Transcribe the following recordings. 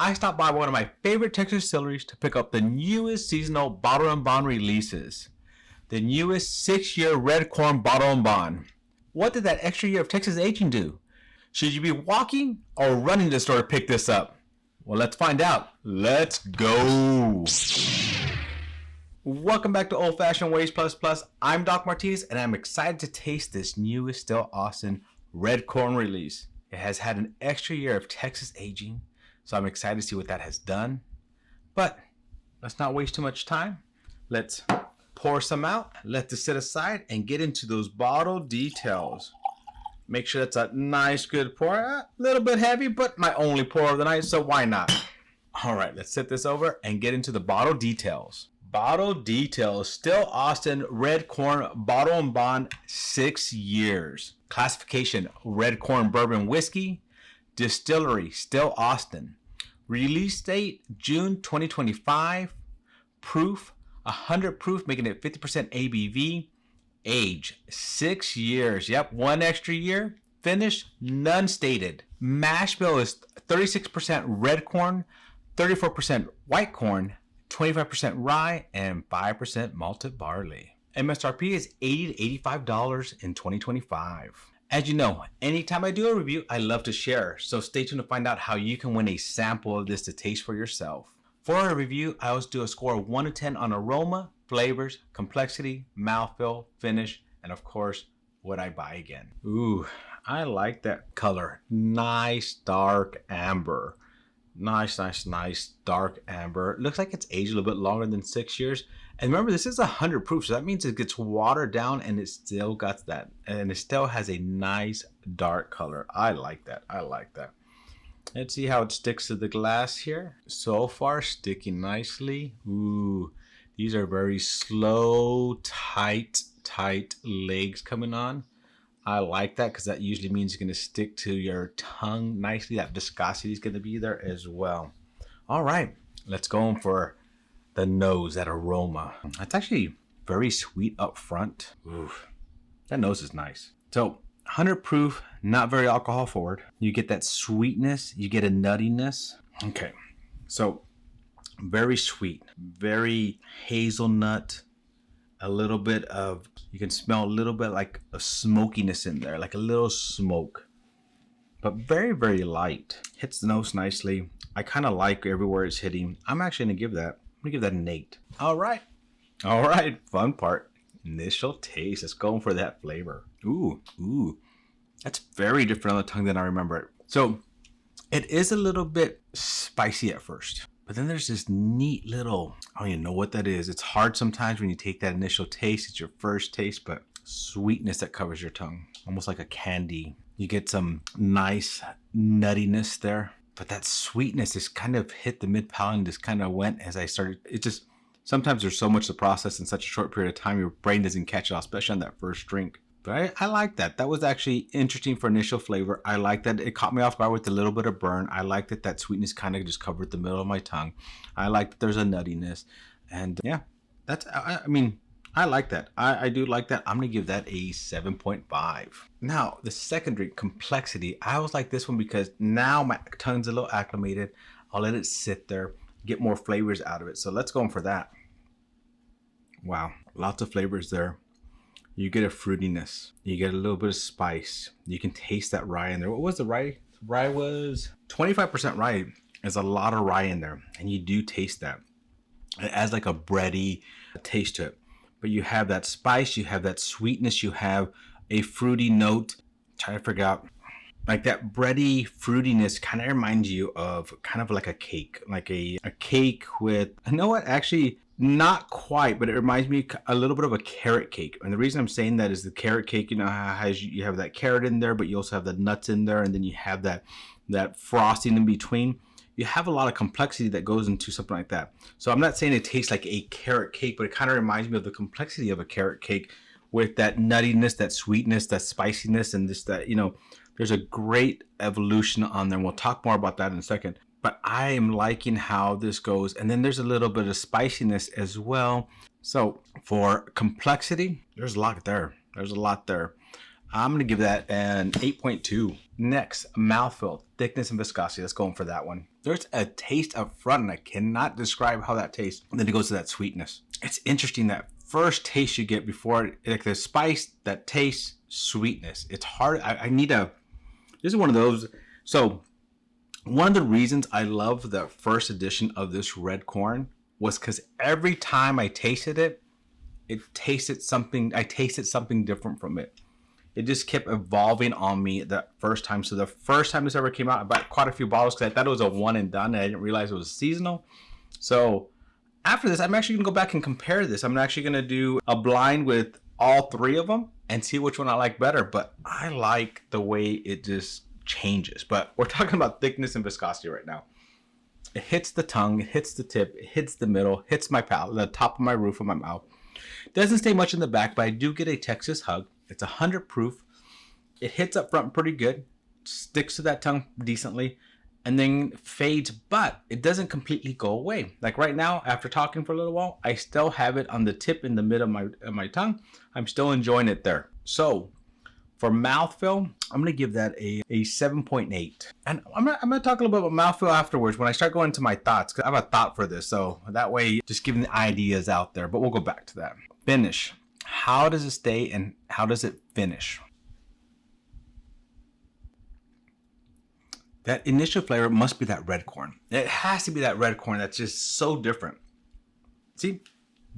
I stopped by one of my favorite Texas distilleries to pick up the newest seasonal bottle and bond releases. The newest 6-year red corn bottle and bond. What did that extra year of Texas aging do? Should you be walking or running to the store to pick this up? Well, let's find out. Let's go. Welcome back to Old Fashioned Ways Plus Plus. I'm Doc Martinez, and I'm excited to taste this newest Still Austin Red Corn release. It has had an extra year of Texas aging, so I'm excited to see what that has done. But let's not waste too much time. Let's pour some out, let this sit aside, and get into those bottle details. Make sure that's a nice, good pour. A little bit heavy, but my only pour of the night, so why not? All right, let's set this over and get into the bottle details. Bottle details, Still Austin Red Corn Bottle and Bond, 6 years. Classification, Red Corn Bourbon Whiskey. Distillery, Still Austin. Release date, June 2025. Proof, 100 proof, making it 50% ABV. Age, 6 years. Yep, 1 extra year. Finish, none stated. Mashbill is 36% red corn, 34% white corn, 25% rye, and 5% malted barley. MSRP is $80 to $85 in 2025. As you know, anytime I do a review, I love to share, so stay tuned to find out how you can win a sample of this to taste for yourself. For a review, I always do a score of 1 to 10 on aroma, flavors, complexity, mouthfeel, finish, and of course, would I buy again? Ooh, I like that color. Nice dark amber. Nice dark amber. It looks like it's aged a little bit longer than 6 years. And remember, this is 100 proof, so that means it gets watered down and it still got that. And it still has a nice dark color. I like that. I like that. Let's see how it sticks to the glass here. So far, sticking nicely. Ooh, these are very slow, tight legs coming on. I like that because that usually means it's going to stick to your tongue nicely. That viscosity is going to be there as well. All right, let's go in for the nose, that aroma. That's actually very sweet up front. Ooh, that nose is nice. So 100 proof, not very alcohol forward. You get that sweetness, you get a nuttiness. Okay, so very sweet, very hazelnut. A little bit of, you can smell a little bit like a smokiness in there, like a little smoke, but very, very light. Hits the nose nicely. I kind of like everywhere it's hitting. I'm actually gonna give that an 8. All right, fun part, initial taste. Let's go for that flavor. Ooh, that's very different on the tongue than I remember it. So it is a little bit spicy at first. But then there's this neat little, I don't even know what that is. It's hard sometimes when you take that initial taste. It's your first taste, but sweetness that covers your tongue. Almost like a candy. You get some nice nuttiness there. But that sweetness just kind of hit the mid-palate and just kind of went as I started. It just, sometimes there's so much to process in such a short period of time. Your brain doesn't catch it all, especially on that first drink. But I like that. That was actually interesting for initial flavor. I like that it caught me off guard with a little bit of burn. I like that that sweetness kind of just covered the middle of my tongue. I like that there's a nuttiness. And yeah, that's, I mean, I like that. I do like that. I'm going to give that a 7.5. Now, the second drink, complexity. I always like this one because now my tongue's a little acclimated. I'll let it sit there, get more flavors out of it. So let's go in for that. Wow, lots of flavors there. You get a fruitiness. You get a little bit of spice. You can taste that rye in there. What was the rye? Rye was 25% rye. There's a lot of rye in there, and you do taste that. It adds like a bready taste to it. But you have that spice. You have that sweetness. You have a fruity note. Try to figure out, like that bready fruitiness kind of reminds you of kind of like a cake. Like a cake with, you know what, actually, not quite, but it reminds me a little bit of a carrot cake. And the reason I'm saying that is the carrot cake, you know, how you have that carrot in there, but you also have the nuts in there, and then you have that frosting in between. You have a lot of complexity that goes into something like that. So I'm not saying it tastes like a carrot cake, but it kind of reminds me of the complexity of a carrot cake with that nuttiness, that sweetness, that spiciness, and just that, you know, there's a great evolution on there. And we'll talk more about that in a second. But I am liking how this goes. And then there's a little bit of spiciness as well. So for complexity, there's a lot there. There's a lot there. I'm going to give that an 8.2. Next, mouthfeel, thickness and viscosity. Let's go in for that one. There's a taste up front, and I cannot describe how that tastes. And then it goes to that sweetness. It's interesting, that first taste you get before, like the spice, that taste, sweetness. It's hard. This is one of those. So one of the reasons I love the first edition of this red corn was because every time I tasted it, I tasted something different from it. It just kept evolving on me the first time. So the first time this ever came out, I bought quite a few bottles because I thought it was a one and done, and I didn't realize it was seasonal. So after this, I'm actually going to go back and compare this. I'm actually going to do a blind with all three of them and see which one I like better. But I like the way it just changes. But we're talking about thickness and viscosity right now. It hits the tongue, it hits the tip, it hits the middle, hits my palate, the top of my roof of my mouth. Doesn't stay much in the back, but I do get a Texas hug. It's 100 proof. It hits up front pretty good, sticks to that tongue decently, and then fades, but it doesn't completely go away. Like right now, after talking for a little while, I still have it on the tip in the mid of my tongue. I'm still enjoying it there. So for mouthfeel, I'm going to give that a 7.8. And I'm going to talk a little bit about mouthfeel afterwards when I start going into my thoughts, because I have a thought for this. So that way, just giving the ideas out there, but we'll go back to that. Finish. How does it stay and how does it finish? That initial flavor must be that red corn. It has to be that red corn that's just so different. See?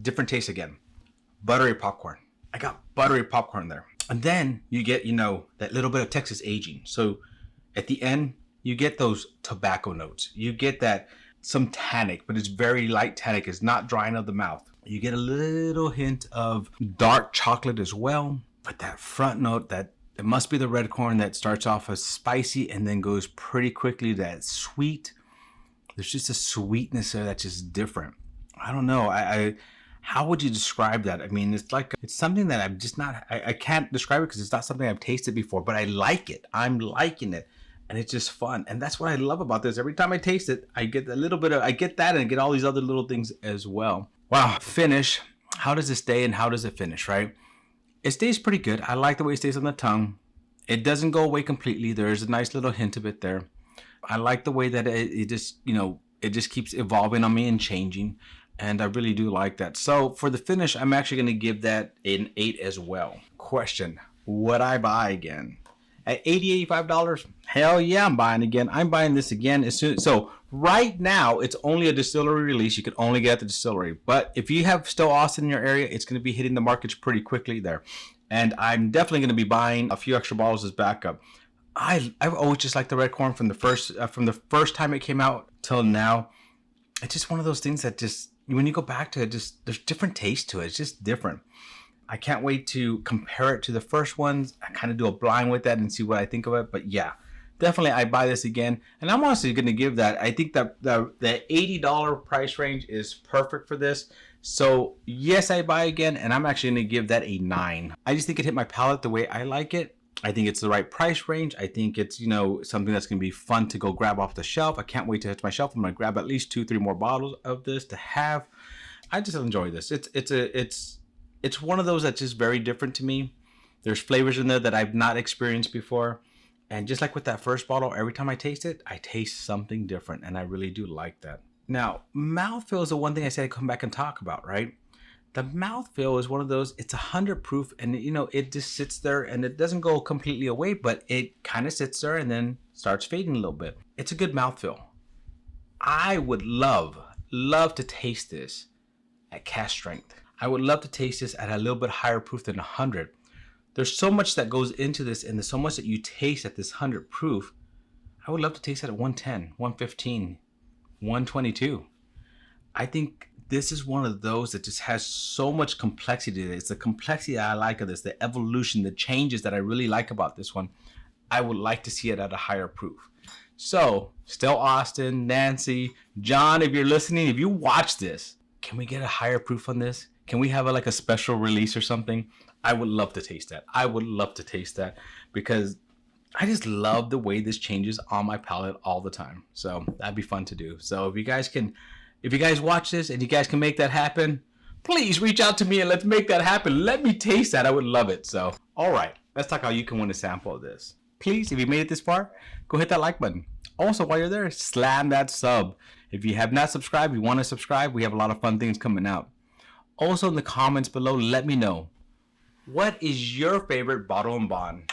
Different taste again. Buttery popcorn. I got buttery popcorn there. And then you get, that little bit of Texas aging. So at the end, you get those tobacco notes. You get that some tannic, but it's very light tannic. It's not drying of the mouth. You get a little hint of dark chocolate as well. But that front note, that it must be the red corn that starts off as spicy and then goes pretty quickly to that sweet. There's just a sweetness there that's just different. I don't know. How would you describe that? I mean, it's something that I'm just not, I can't describe it because it's not something I've tasted before, but I like it. I'm liking it. And it's just fun. And that's what I love about this. Every time I taste it, I get I get that and I get all these other little things as well. Wow. Finish. How does it stay and how does it finish, right? It stays pretty good. I like the way it stays on the tongue. It doesn't go away completely. There's a nice little hint of it there. I like the way that it just, it just keeps evolving on me and changing. And I really do like that. So for the finish, I'm actually going to give that an 8 as well. Question, would I buy again? At $80, $85? Hell yeah, I'm buying again. I'm buying this again as soon. So right now, it's only a distillery release. You can only get at the distillery. But if you have still Austin in your area, it's going to be hitting the markets pretty quickly there. And I'm definitely going to be buying a few extra bottles as backup. I've always just liked the red corn from the first time it came out till now. It's just one of those things that just, when you go back to it, just there's different taste to it. It's just different. I can't wait to compare it to the first ones. I kind of do a blind with that and see what I think of it. But yeah, definitely I buy this again. And I'm honestly going to give that, I think that the $80 price range is perfect for this. So yes, I buy again, and I'm actually going to give that a 9. I just think it hit my palate the way I like it. I think it's the right price range. I think it's, something that's going to be fun to go grab off the shelf. I can't wait to hit my shelf. I'm going to grab at least 2-3 more bottles of this to have. I just enjoy this. It's one of those that's just very different to me. There's flavors in there that I've not experienced before. And just like with that first bottle, every time I taste it, I taste something different. And I really do like that. Now, mouthfeel is the one thing I said I'd come back and talk about, right? The mouthfeel is one of those, it's 100 proof and it just sits there and it doesn't go completely away, but it kind of sits there and then starts fading a little bit. It's a good mouthfeel. I would love to taste this at cask strength. I would love to taste this at a little bit higher proof than 100. There's so much that goes into this and there's so much that you taste at this 100 proof. I would love to taste it at 110, 115, 122. I think this is one of those that just has so much complexity to it. It's the complexity I like of this, the evolution, the changes that I really like about this one. I would like to see it at a higher proof. So, still Austin, Nancy, John, if you're listening, if you watch this, can we get a higher proof on this? Can we have a special release or something? I would love to taste that. I would love to taste that because I just love the way this changes on my palate all the time. So that'd be fun to do. So if you guys watch this and you guys can make that happen, please reach out to me and let's make that happen. Let me taste that. I would love it. So, all right, let's talk how you can win a sample of this. please, if you made it this far, go hit that like button. Also, while you're there, slam that sub. If you have not subscribed, you want to subscribe, we have a lot of fun things coming out. Also, in the comments below, let me know, what is your favorite bottle and bond?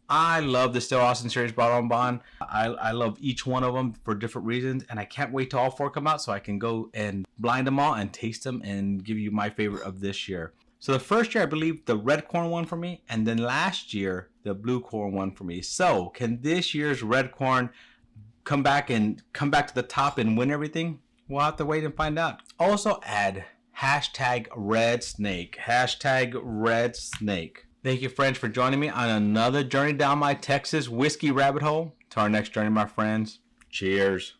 I love the Still Austin series bottle and bond. I love each one of them for different reasons, and I can't wait till all 4 come out so I can go and blind them all and taste them and give you my favorite of this year. So the first year, I believe the red corn won for me, and then last year the blue corn won for me. So can this year's red corn come back to the top and win everything? We'll have to wait and find out. Also add hashtag red snake. Hashtag red snake. Thank you, friends, for joining me on another journey down my Texas whiskey rabbit hole. To our next journey, my friends. Cheers.